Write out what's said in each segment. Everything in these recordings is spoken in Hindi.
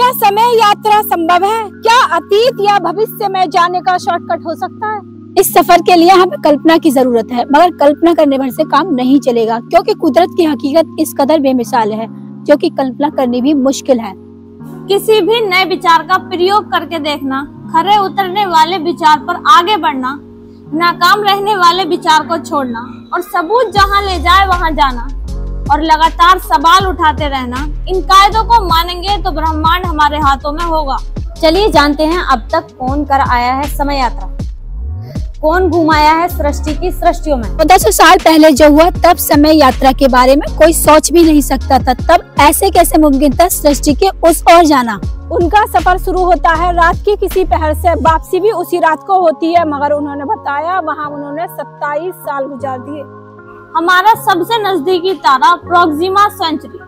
क्या समय यात्रा संभव है? क्या अतीत या भविष्य में जाने का शॉर्टकट हो सकता है? इस सफर के लिए हमें कल्पना की जरूरत है, मगर कल्पना करने भर से काम नहीं चलेगा, क्योंकि कुदरत की हकीकत इस कदर बेमिसाल है जो कि कल्पना करनी भी मुश्किल है। किसी भी नए विचार का प्रयोग करके देखना, खरे उतरने वाले विचार पर आगे बढ़ना, नाकाम रहने वाले विचार को छोड़ना और सबूत जहां ले जाए वहां जाना और लगातार सवाल उठाते रहना, इन कायदों को मानेंगे तो ब्रह्मांड हमारे हाथों में होगा। चलिए जानते हैं अब तक कौन कर आया है समय यात्रा, कौन घुमाया है सृष्टि की सृष्टियों में। 1400 साल पहले जो हुआ तब समय यात्रा के बारे में कोई सोच भी नहीं सकता था। तब ऐसे कैसे मुमकिन था सृष्टि के उस ओर जाना। उनका सफर शुरू होता है रात की किसी पहर से, वापसी भी उसी रात को होती है, मगर उन्होंने बताया वहाँ उन्होंने 27 साल गुजार दिए। हमारा सबसे नजदीकी तारा प्रोक्सिमा सेंचुरी,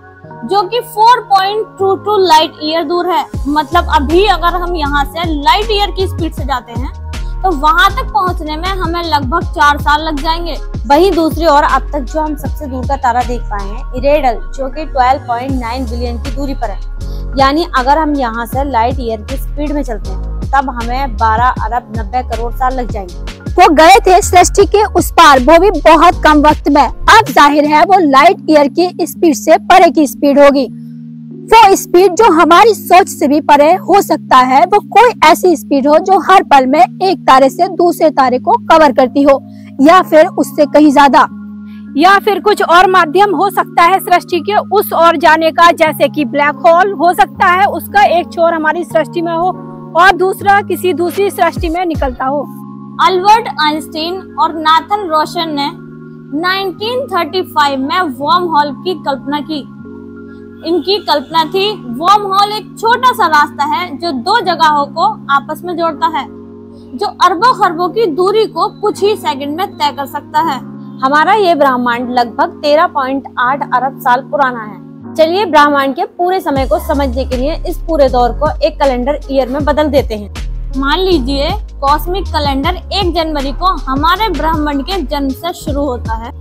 जो कि 4.22 लाइट ईयर दूर है। मतलब अभी अगर हम यहाँ से लाइट ईयर की स्पीड से जाते हैं तो वहाँ तक पहुँचने में हमें लगभग 4 साल लग जाएंगे। वहीं दूसरी ओर अब तक जो हम सबसे दूर का तारा देख पाए हैं इरेडल, जो कि 12.9 बिलियन की दूरी पर है। यानी अगर हम यहाँ से लाइट ईयर की स्पीड में चलते हैं तब हमें 12 अरब 90 करोड़ साल लग जाएंगे। वो गए थे सृष्टि के उस पार, वो भी बहुत कम वक्त में। अब जाहिर है वो लाइट ईयर की स्पीड से परे की स्पीड होगी। वो स्पीड जो हमारी सोच से भी परे हो सकता है। वो कोई ऐसी स्पीड हो जो हर पल में एक तारे से दूसरे तारे को कवर करती हो, या फिर उससे कहीं ज्यादा, या फिर कुछ और माध्यम हो सकता है सृष्टि के उस ओर जाने का, जैसे कि ब्लैक होल हो सकता है। उसका एक छोर हमारी सृष्टि में हो और दूसरा किसी दूसरी सृष्टि में निकलता हो। अल्बर्ट आइंस्टीन और नाथन रोशन ने 1935 में वर्म होल की कल्पना की। इनकी कल्पना थी वर्म होल एक छोटा सा रास्ता है जो दो जगहों को आपस में जोड़ता है, जो अरबों खरबों की दूरी को कुछ ही सेकंड में तय कर सकता है। हमारा ये ब्रह्मांड लगभग 13.8 अरब साल पुराना है। चलिए ब्रह्मांड के पूरे समय को समझने के लिए इस पूरे दौर को एक कैलेंडर ईयर में बदल देते हैं। मान लीजिए कॉस्मिक कैलेंडर 1 जनवरी को हमारे ब्रह्मांड के जन्म से शुरू होता है।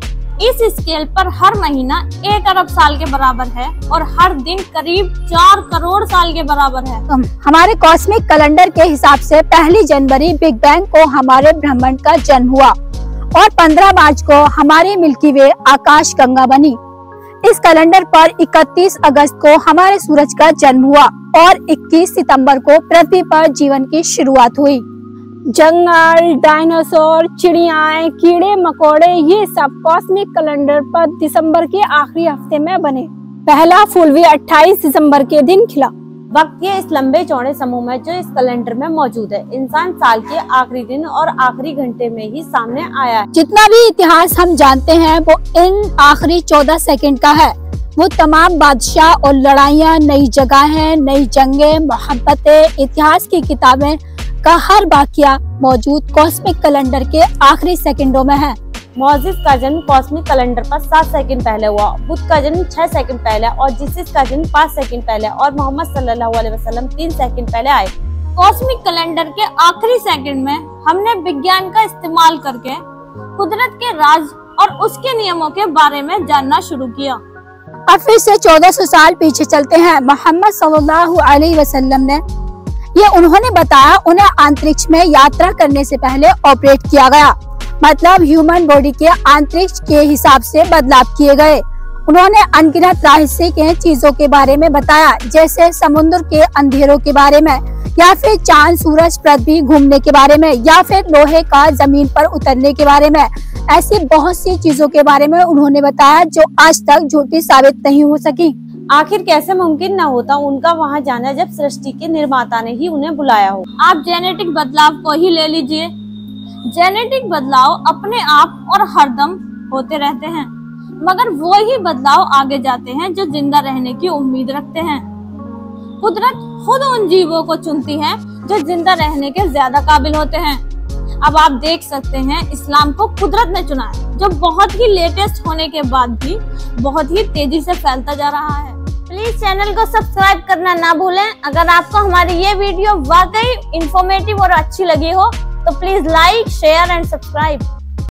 इस स्केल पर हर महीना 1 अरब साल के बराबर है और हर दिन करीब 4 करोड़ साल के बराबर है। हमारे कॉस्मिक कैलेंडर के हिसाब से 1 जनवरी बिग बैंग को हमारे ब्रह्मांड का जन्म हुआ और 15 मार्च को हमारी मिल्की वे आकाश गंगा बनी। इस कैलेंडर पर 31 अगस्त को हमारे सूरज का जन्म हुआ और 21 सितंबर को पृथ्वी पर जीवन की शुरुआत हुई। जंगल, डायनासोर, चिड़ियाएं, कीड़े मकोड़े, ये सब कॉस्मिक कैलेंडर पर दिसंबर के आखिरी हफ्ते में बने। पहला फूल भी 28 दिसंबर के दिन खिला। वक्त के इस लंबे चौड़े समूह में जो इस कैलेंडर में मौजूद है, इंसान साल के आखिरी दिन और आखिरी घंटे में ही सामने आया है। जितना भी इतिहास हम जानते हैं वो इन आखिरी 14 सेकंड का है। वो तमाम बादशाह और लड़ाइयाँ, नई जगहें, नई जंगें, मोहब्बतें, इतिहास की किताबें का हर वाकया मौजूद कॉस्मिक कैलेंडर के आखिरी सेकंडों में है। मोसेस का जन्म कॉस्मिक कैलेंडर पर 7 सेकंड पहले हुआ, बुद्ध का जन्म 6 सेकंड पहले और जीसस का जन्म 5 सेकंड पहले और मोहम्मद सल्लल्लाहु अलैहि वसल्लम 3 सेकंड पहले आए। कॉस्मिक कैलेंडर के आखिरी सेकंड में हमने विज्ञान का इस्तेमाल करके कुदरत के राज और उसके नियमों के बारे में जानना शुरू किया। अब फिर से 1400 साल पीछे चलते हैं। मोहम्मद सल्लल्लाहु अलैहि वसल्लम ने ये उन्होंने बताया, उन्हें अंतरिक्ष में यात्रा करने से पहले ऑपरेट किया गया। मतलब ह्यूमन बॉडी के अंतरिक्ष के हिसाब से बदलाव किए गए। उन्होंने अनगिनत रहस्य के चीजों के बारे में बताया, जैसे समुद्र के अंधेरों के बारे में, या फिर चांद, सूरज, पृथ्वी घूमने के बारे में, या फिर लोहे का जमीन पर उतरने के बारे में। ऐसी बहुत सी चीजों के बारे में उन्होंने बताया जो आज तक झूठी साबित नहीं हो सकी। आखिर कैसे मुमकिन न होता उनका वहां जाना जब सृष्टि के निर्माता ने ही उन्हें बुलाया हो। आप जेनेटिक बदलाव को ही ले लीजिए। जेनेटिक बदलाव अपने आप और हरदम होते रहते हैं, मगर वो ही बदलाव आगे जाते हैं जो जिंदा रहने की उम्मीद रखते हैं। कुदरत खुद उन जीवों को चुनती है जो जिंदा रहने के ज्यादा काबिल होते हैं। अब आप देख सकते हैं इस्लाम को कुदरत ने चुना है, जो बहुत ही लेटेस्ट होने के बाद भी बहुत ही तेजी से फैलता जा रहा है। प्लीज चैनल को सब्सक्राइब करना ना भूलें। अगर आपको हमारी ये वीडियो वाकई इंफॉर्मेटिव और अच्छी लगी हो तो please like, share and subscribe.